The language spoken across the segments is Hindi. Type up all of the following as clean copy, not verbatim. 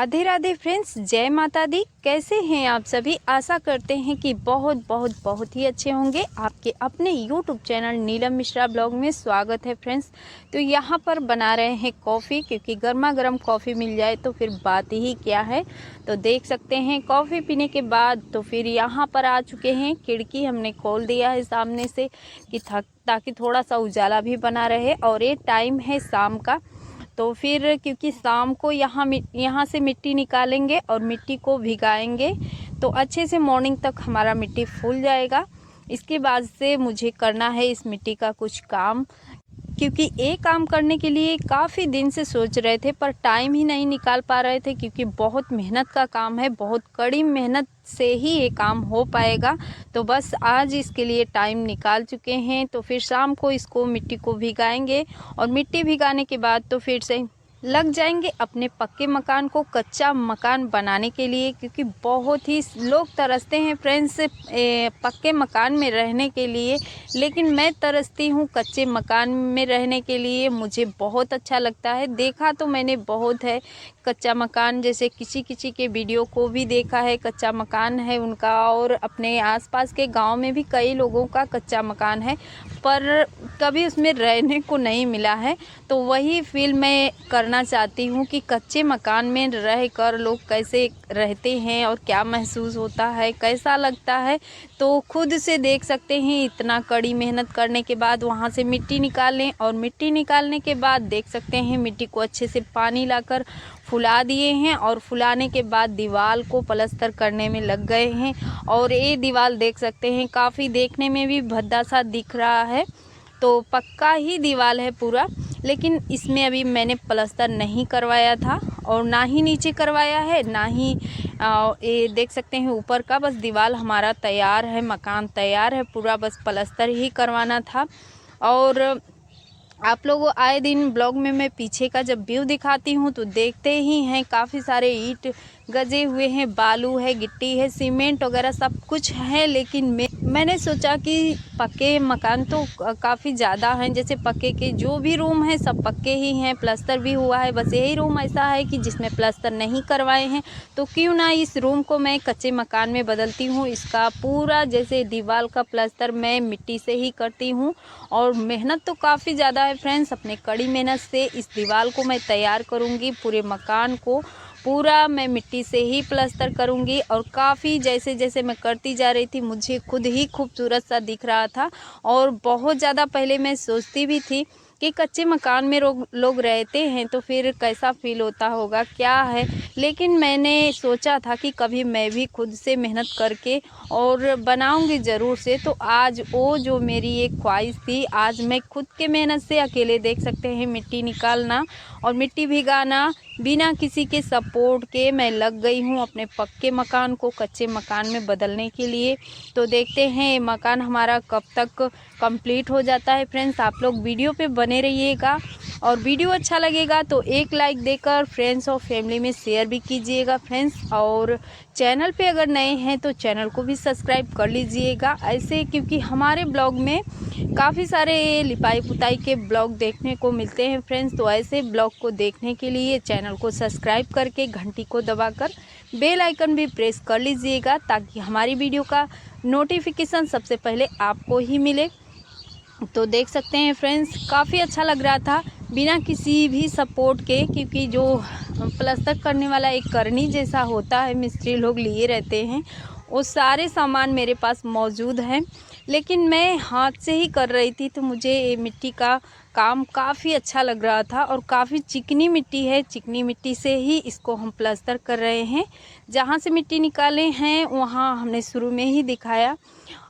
राधे राधे फ्रेंड्स, जय माता दी। कैसे हैं आप सभी? आशा करते हैं कि बहुत ही अच्छे होंगे। आपके अपने YouTube channel Neelam Mishra blog में स्वागत है फ्रेंड्स। तो यहाँ पर बना रहे हैं कॉफ़ी, क्योंकि गर्मा गर्म कॉफ़ी मिल जाए तो फिर बात ही क्या है। तो देख सकते हैं कॉफ़ी पीने के बाद तो फिर यहाँ पर आ चुके हैं। खिड़की हमने खोल दिया है सामने से कि ताकि थोड़ा सा उजाला भी बना रहे। और ये टाइम है शाम का, तो फिर क्योंकि शाम को यहाँ से मिट्टी निकालेंगे और मिट्टी को भिगाएंगे तो अच्छे से मॉर्निंग तक हमारा मिट्टी फूल जाएगा। इसके बाद से मुझे करना है इस मिट्टी का कुछ काम, क्योंकि एक काम करने के लिए काफ़ी दिन से सोच रहे थे पर टाइम ही नहीं निकाल पा रहे थे, क्योंकि बहुत मेहनत का काम है। बहुत कड़ी मेहनत से ही ये काम हो पाएगा। तो बस आज इसके लिए टाइम निकाल चुके हैं। तो फिर शाम को इसको मिट्टी को भिगाएंगे और मिट्टी भिगाने के बाद तो फिर से लग जाएंगे अपने पक्के मकान को कच्चा मकान बनाने के लिए, क्योंकि बहुत ही लोग तरसते हैं फ्रेंड्स पक्के मकान में रहने के लिए, लेकिन मैं तरसती हूँ कच्चे मकान में रहने के लिए। मुझे बहुत अच्छा लगता है। देखा तो मैंने बहुत है कच्चा मकान, जैसे किसी किसी के वीडियो को भी देखा है, कच्चा मकान है उनका, और अपने आसपास के गांव में भी कई लोगों का कच्चा मकान है, पर कभी उसमें रहने को नहीं मिला है। तो वही फील मैं करना चाहती हूँ कि कच्चे मकान में रह कर लोग कैसे रहते हैं और क्या महसूस होता है, कैसा लगता है। तो खुद से देख सकते हैं। इतना कड़ी मेहनत करने के बाद वहाँ से मिट्टी निकालें, और मिट्टी निकालने के बाद देख सकते हैं मिट्टी को अच्छे से पानी लाकर फुला दिए हैं, और फुलाने के बाद दीवार को प्लास्टर करने में लग गए हैं। और ये दीवार देख सकते हैं काफ़ी देखने में भी भद्दा सा दिख रहा है। तो पक्का ही दीवार है पूरा, लेकिन इसमें अभी मैंने प्लास्टर नहीं करवाया था और ना ही नीचे करवाया है, ना ही ये देख सकते हैं ऊपर का। बस दीवार हमारा तैयार है, मकान तैयार है पूरा, बस प्लास्टर ही करवाना था। और आप लोगों आए दिन ब्लॉग में मैं पीछे का जब व्यू दिखाती हूँ तो देखते ही हैं काफ़ी सारे ईंट गजे हुए हैं, बालू है, गिट्टी है, सीमेंट वगैरह सब कुछ है। लेकिन मैंने सोचा कि पक्के मकान तो काफ़ी ज़्यादा हैं, जैसे पक्के के जो भी रूम हैं सब पक्के ही हैं, प्लास्टर भी हुआ है। बस यही रूम ऐसा है कि जिसमें प्लास्टर नहीं करवाए हैं, तो क्यों ना इस रूम को मैं कच्चे मकान में बदलती हूँ। इसका पूरा जैसे दीवार का प्लास्टर मैं मिट्टी से ही करती हूँ, और मेहनत तो काफ़ी ज़्यादा है फ्रेंड्स। अपने कड़ी मेहनत से इस दीवार को मैं तैयार करूँगी, पूरे मकान को पूरा मैं मिट्टी से ही प्लास्टर करूँगी। और काफ़ी जैसे जैसे मैं करती जा रही थी मुझे खुद ही खूबसूरत सा दिख रहा था। और बहुत ज़्यादा पहले मैं सोचती भी थी कि कच्चे मकान में लोग रहते हैं तो फिर कैसा फील होता होगा, क्या है। लेकिन मैंने सोचा था कि कभी मैं भी खुद से मेहनत करके और बनाऊंगी ज़रूर से। तो आज वो जो मेरी एक ख्वाहिश थी, आज मैं खुद के मेहनत से अकेले देख सकते हैं मिट्टी निकालना और मिट्टी भिगाना बिना किसी के सपोर्ट के मैं लग गई हूँ अपने पक्के मकान को कच्चे मकान में बदलने के लिए। तो देखते हैं ये मकान हमारा कब तक कंप्लीट हो जाता है फ्रेंड्स। आप लोग वीडियो पे बने रहिएगा, और वीडियो अच्छा लगेगा तो एक लाइक देकर फ्रेंड्स और फैमिली में शेयर भी कीजिएगा फ्रेंड्स। और चैनल पे अगर नए हैं तो चैनल को भी सब्सक्राइब कर लीजिएगा ऐसे, क्योंकि हमारे ब्लॉग में काफ़ी सारे लिपाई पुताई के ब्लॉग देखने को मिलते हैं फ्रेंड्स। तो ऐसे ब्लॉग को देखने के लिए चैनल को सब्सक्राइब करके घंटी को दबाकर बेल आइकन भी प्रेस कर लीजिएगा, ताकि हमारी वीडियो का नोटिफिकेशन सबसे पहले आपको ही मिले। तो देख सकते हैं फ्रेंड्स काफ़ी अच्छा लग रहा था बिना किसी भी सपोर्ट के, क्योंकि जो प्लास्टर करने वाला एक करनी जैसा होता है मिस्त्री लोग लिए रहते हैं, वो सारे सामान मेरे पास मौजूद हैं। लेकिन मैं हाथ से ही कर रही थी तो मुझे ये मिट्टी का काम काफ़ी अच्छा लग रहा था। और काफ़ी चिकनी मिट्टी है, चिकनी मिट्टी से ही इसको हम प्लास्टर कर रहे हैं। जहाँ से मिट्टी निकाले हैं वहाँ हमने शुरू में ही दिखाया,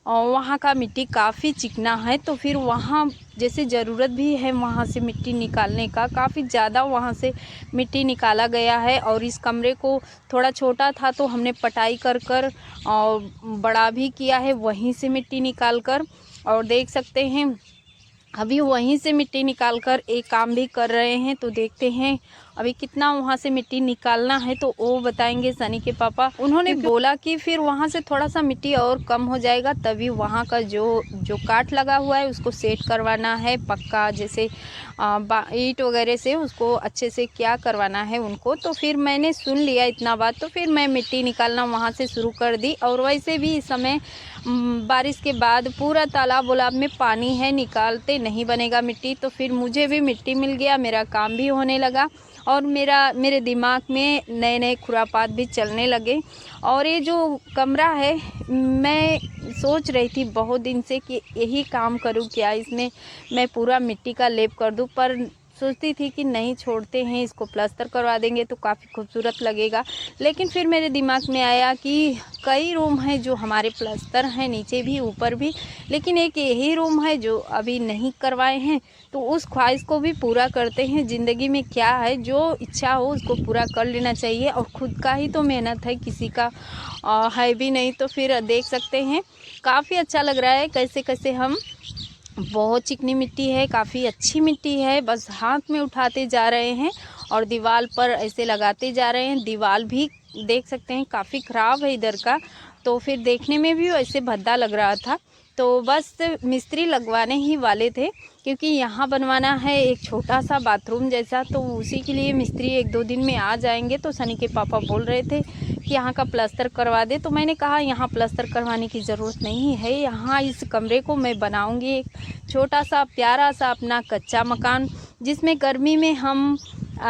और वहाँ का मिट्टी काफ़ी चिकना है। तो फिर वहाँ जैसे ज़रूरत भी है वहाँ से मिट्टी निकालने का, काफ़ी ज़्यादा वहाँ से मिट्टी निकाला गया है। और इस कमरे को थोड़ा छोटा था तो हमने पटाई कर कर और बड़ा भी किया है वहीं से मिट्टी निकाल कर। और देख सकते हैं अभी वहीं से मिट्टी निकाल कर एक काम भी कर रहे हैं। तो देखते हैं अभी कितना वहाँ से मिट्टी निकालना है तो वो बताएंगे सनी के पापा। उन्होंने बोला कि फिर वहाँ से थोड़ा सा मिट्टी और कम हो जाएगा, तभी वहाँ का जो काट लगा हुआ है उसको सेट करवाना है पक्का, जैसे ईंट वगैरह से उसको अच्छे से क्या करवाना है उनको। तो फिर मैंने सुन लिया इतना बात, तो फिर मैं मिट्टी निकालना वहाँ से शुरू कर दी। और वैसे भी इस समय बारिश के बाद पूरा तालाब उलाब में पानी है, निकालते नहीं बनेगा मिट्टी। तो फिर मुझे भी मिट्टी मिल गया, मेरा काम भी होने लगा और मेरे दिमाग में नए नए खुरापात भी चलने लगे। और ये जो कमरा है, मैं सोच रही थी बहुत दिन से कि यही काम करूं क्या, इसमें मैं पूरा मिट्टी का लेप कर दूं, पर सोचती थी कि नहीं, छोड़ते हैं, इसको प्लास्टर करवा देंगे तो काफ़ी खूबसूरत लगेगा। लेकिन फिर मेरे दिमाग में आया कि कई रूम हैं जो हमारे प्लास्टर हैं, नीचे भी ऊपर भी, लेकिन एक यही रूम है जो अभी नहीं करवाए हैं। तो उस ख्वाहिश को भी पूरा करते हैं। ज़िंदगी में क्या है, जो इच्छा हो उसको पूरा कर लेना चाहिए। और ख़ुद का ही तो मेहनत है, किसी का है भी नहीं। तो फिर देख सकते हैं काफ़ी अच्छा लग रहा है कैसे कैसे हम, बहुत चिकनी मिट्टी है, काफ़ी अच्छी मिट्टी है, बस हाथ में उठाते जा रहे हैं और दीवार पर ऐसे लगाते जा रहे हैं। दीवार भी देख सकते हैं काफ़ी ख़राब है इधर का, तो फिर देखने में भी वैसे भद्दा लग रहा था। तो बस मिस्त्री लगवाने ही वाले थे, क्योंकि यहाँ बनवाना है एक छोटा सा बाथरूम जैसा, तो उसी के लिए मिस्त्री 1-2 दिन में आ जाएंगे। तो सनी के पापा बोल रहे थे कि यहाँ का प्लास्टर करवा दे, तो मैंने कहा यहाँ प्लास्टर करवाने की ज़रूरत नहीं है। यहाँ इस कमरे को मैं बनाऊँगी एक छोटा सा प्यारा सा अपना कच्चा मकान, जिसमें गर्मी में हम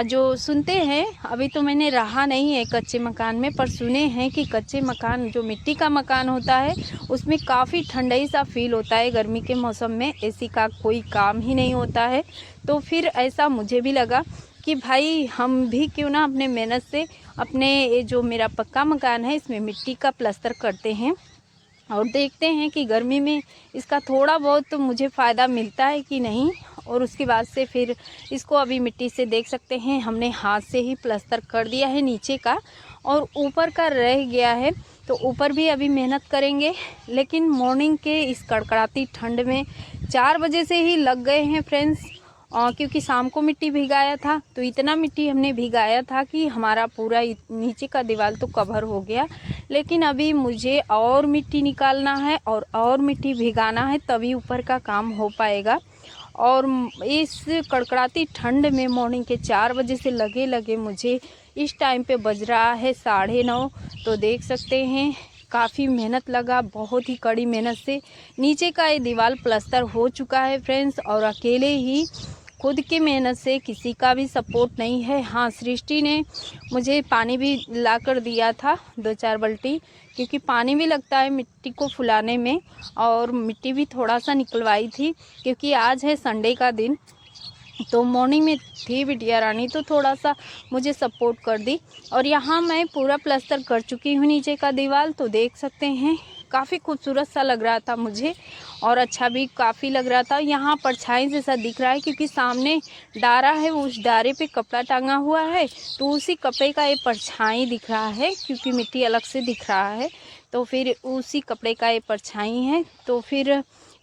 जो सुनते हैं, अभी तो मैंने रहा नहीं है कच्चे मकान में, पर सुने हैं कि कच्चे मकान जो मिट्टी का मकान होता है उसमें काफ़ी ठंडाई सा फील होता है। गर्मी के मौसम में एसी का कोई काम ही नहीं होता है। तो फिर ऐसा मुझे भी लगा कि भाई हम भी क्यों ना अपने मेहनत से अपने ये जो मेरा पक्का मकान है इसमें मिट्टी का प्लास्टर करते हैं और देखते हैं कि गर्मी में इसका थोड़ा बहुत तो मुझे फ़ायदा मिलता है कि नहीं। और उसके बाद से फिर इसको अभी मिट्टी से देख सकते हैं हमने हाथ से ही प्लास्टर कर दिया है नीचे का, और ऊपर का रह गया है। तो ऊपर भी अभी मेहनत करेंगे, लेकिन मॉर्निंग के इस कड़कड़ाती ठंड में 4 बजे से ही लग गए हैं फ्रेंड्स, क्योंकि शाम को मिट्टी भिगाया था। तो इतना मिट्टी हमने भिगाया था कि हमारा पूरा नीचे का दीवार तो कवर हो गया। लेकिन अभी मुझे और मिट्टी निकालना है और मिट्टी भिगाना है, तभी ऊपर का काम हो पाएगा। और इस कड़कड़ाती ठंड में मॉर्निंग के 4 बजे से लगे मुझे इस टाइम पे बज रहा है 9:30। तो देख सकते हैं काफ़ी मेहनत लगा, बहुत ही कड़ी मेहनत से नीचे का ये दीवार प्लास्टर हो चुका है फ्रेंड्स, और अकेले ही खुद की मेहनत से, किसी का भी सपोर्ट नहीं है। हाँ, सृष्टि ने मुझे पानी भी ला कर दिया था 2-4 बाल्टी, क्योंकि पानी भी लगता है मिट्टी को फुलाने में, और मिट्टी भी थोड़ा सा निकलवाई थी क्योंकि आज है संडे का दिन। तो मॉर्निंग में थी बिटिया रानी, तो थोड़ा सा मुझे सपोर्ट कर दी। और यहाँ मैं पूरा प्लास्टर कर चुकी हूँ नीचे का दीवार। तो देख सकते हैं काफ़ी खूबसूरत सा लग रहा था मुझे, और अच्छा भी काफ़ी लग रहा था। यहाँ परछाई जैसा दिख रहा है क्योंकि सामने डारा है, उस डारे पे कपड़ा टांगा हुआ है, तो उसी कपड़े का ये परछाई दिख रहा है, क्योंकि मिट्टी अलग से दिख रहा है। तो फिर उसी कपड़े का ये परछाई है। तो फिर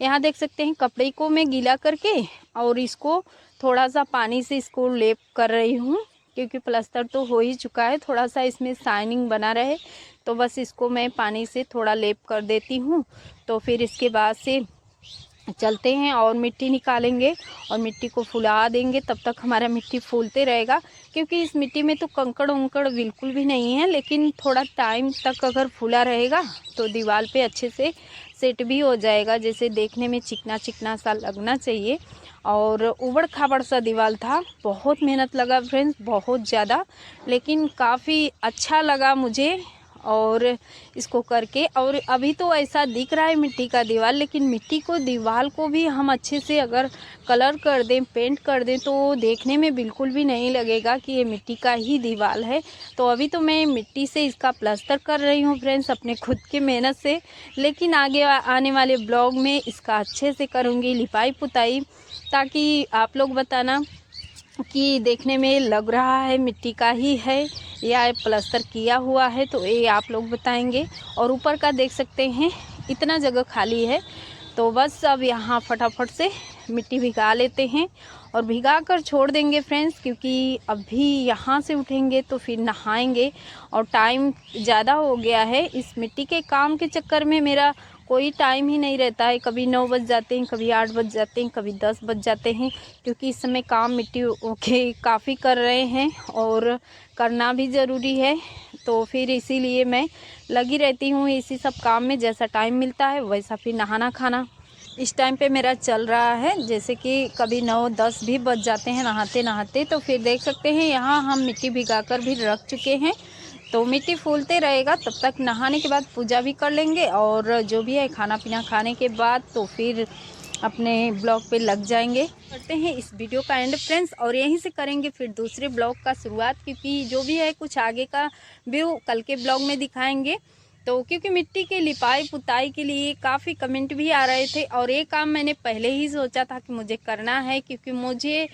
यहाँ देख सकते हैं कपड़े को मैं गीला करके और इसको थोड़ा सा पानी से इसको लेप कर रही हूँ, क्योंकि प्लास्टर तो हो ही चुका है, थोड़ा सा इसमें शाइनिंग बना रहे, तो बस इसको मैं पानी से थोड़ा लेप कर देती हूँ। तो फिर इसके बाद से चलते हैं और मिट्टी निकालेंगे और मिट्टी को फुला देंगे। तब तक हमारा मिट्टी फूलते रहेगा, क्योंकि इस मिट्टी में तो कंकड़ उंकड़ बिल्कुल भी नहीं है, लेकिन थोड़ा टाइम तक अगर फूला रहेगा तो दीवार पे अच्छे से सेट भी हो जाएगा, जैसे देखने में चिकना चिकना सा लगना चाहिए। और उबड़ खाबड़ सा दीवार था, बहुत मेहनत लगा फ्रेंड्स, बहुत ज़्यादा, लेकिन काफ़ी अच्छा लगा मुझे और इसको करके। और अभी तो ऐसा दिख रहा है मिट्टी का दीवार, लेकिन मिट्टी को दीवार को भी हम अच्छे से अगर कलर कर दें, पेंट कर दें, तो देखने में बिल्कुल भी नहीं लगेगा कि ये मिट्टी का ही दीवार है। तो अभी तो मैं मिट्टी से इसका प्लास्टर कर रही हूँ फ्रेंड्स, अपने खुद की मेहनत से, लेकिन आगे आने वाले ब्लॉग में इसका अच्छे से करूँगी लिपाई पुताई, ताकि आप लोग बताना कि देखने में लग रहा है मिट्टी का ही है या प्लास्टर किया हुआ है, तो ये आप लोग बताएंगे। और ऊपर का देख सकते हैं इतना जगह खाली है, तो बस अब यहाँ फटाफट से मिट्टी भिगा लेते हैं और भिगा कर छोड़ देंगे फ्रेंड्स, क्योंकि अभी यहाँ से उठेंगे तो फिर नहाएंगे और टाइम ज़्यादा हो गया है। इस मिट्टी के काम के चक्कर में मेरा कोई टाइम ही नहीं रहता है। कभी 9 बज जाते हैं, कभी 8 बज जाते हैं, कभी 10 बज जाते हैं, क्योंकि इस समय काम मिट्टी के काफ़ी कर रहे हैं और करना भी ज़रूरी है। तो फिर इसीलिए मैं लगी रहती हूँ इसी सब काम में। जैसा टाइम मिलता है वैसा फिर नहाना खाना इस टाइम पे मेरा चल रहा है। जैसे कि कभी 9-10 भी बज जाते हैं नहाते नहाते। तो फिर देख सकते हैं यहाँ हम मिट्टी भिगाकर भी रख चुके हैं। तो मिट्टी फूलते रहेगा, तब तक नहाने के बाद पूजा भी कर लेंगे और जो भी है खाना पीना खाने के बाद तो फिर अपने ब्लॉग पे लग जाएंगे। करते हैं इस वीडियो का एंड फ्रेंड्स, और यहीं से करेंगे फिर दूसरे ब्लॉग का शुरुआत, क्योंकि जो भी है कुछ आगे का व्यू कल के ब्लॉग में दिखाएंगे। तो क्योंकि मिट्टी के लिपाई पुताई के लिए काफ़ी कमेंट भी आ रहे थे और ये काम मैंने पहले ही सोचा था कि मुझे करना है, क्योंकि मुझे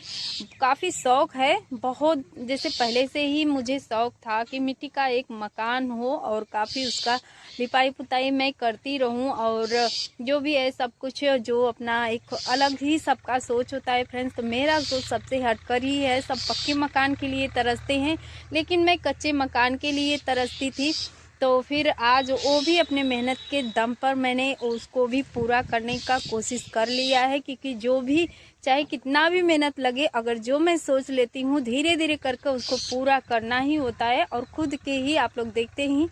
काफ़ी शौक़ है बहुत। जैसे पहले से ही मुझे शौक़ था कि मिट्टी का एक मकान हो और काफ़ी उसका लिपाई पुताई मैं करती रहूं। और जो भी है सब कुछ जो अपना एक अलग ही सबका सोच होता है फ्रेंड्स। तो मेरा सोच सबसे हटकर ही है। सब पक्के मकान के लिए तरसते हैं, लेकिन मैं कच्चे मकान के लिए तरसती थी। तो फिर आज वो भी अपने मेहनत के दम पर मैंने उसको भी पूरा करने का कोशिश कर लिया है, क्योंकि जो भी चाहे कितना भी मेहनत लगे, अगर जो मैं सोच लेती हूँ धीरे धीरे करके उसको पूरा करना ही होता है। और खुद के ही आप लोग देखते ही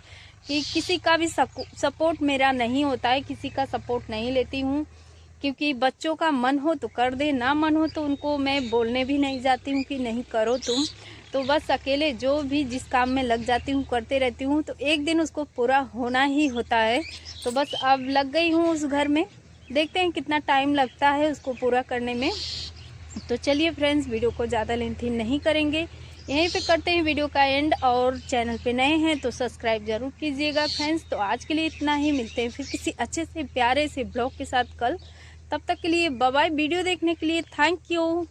कि किसी का भी सपोर्ट मेरा नहीं होता है, किसी का सपोर्ट नहीं लेती हूँ, क्योंकि बच्चों का मन हो तो कर दे, ना मन हो तो उनको मैं बोलने भी नहीं जाती हूँ कि नहीं करो तुम। तो बस अकेले जो भी जिस काम में लग जाती हूँ करते रहती हूँ, तो एक दिन उसको पूरा होना ही होता है। तो बस अब लग गई हूँ उस घर में, देखते हैं कितना टाइम लगता है उसको पूरा करने में। तो चलिए फ्रेंड्स, वीडियो को ज़्यादा लेंथी नहीं करेंगे, यहीं पे करते हैं वीडियो का एंड। और चैनल पे नए हैं तो सब्सक्राइब जरूर कीजिएगा फ्रेंड्स। तो आज के लिए इतना ही, मिलते हैं फिर किसी अच्छे से प्यारे से ब्लॉग के साथ कल। तब तक के लिए बाय बाय। वीडियो देखने के लिए थैंक यू।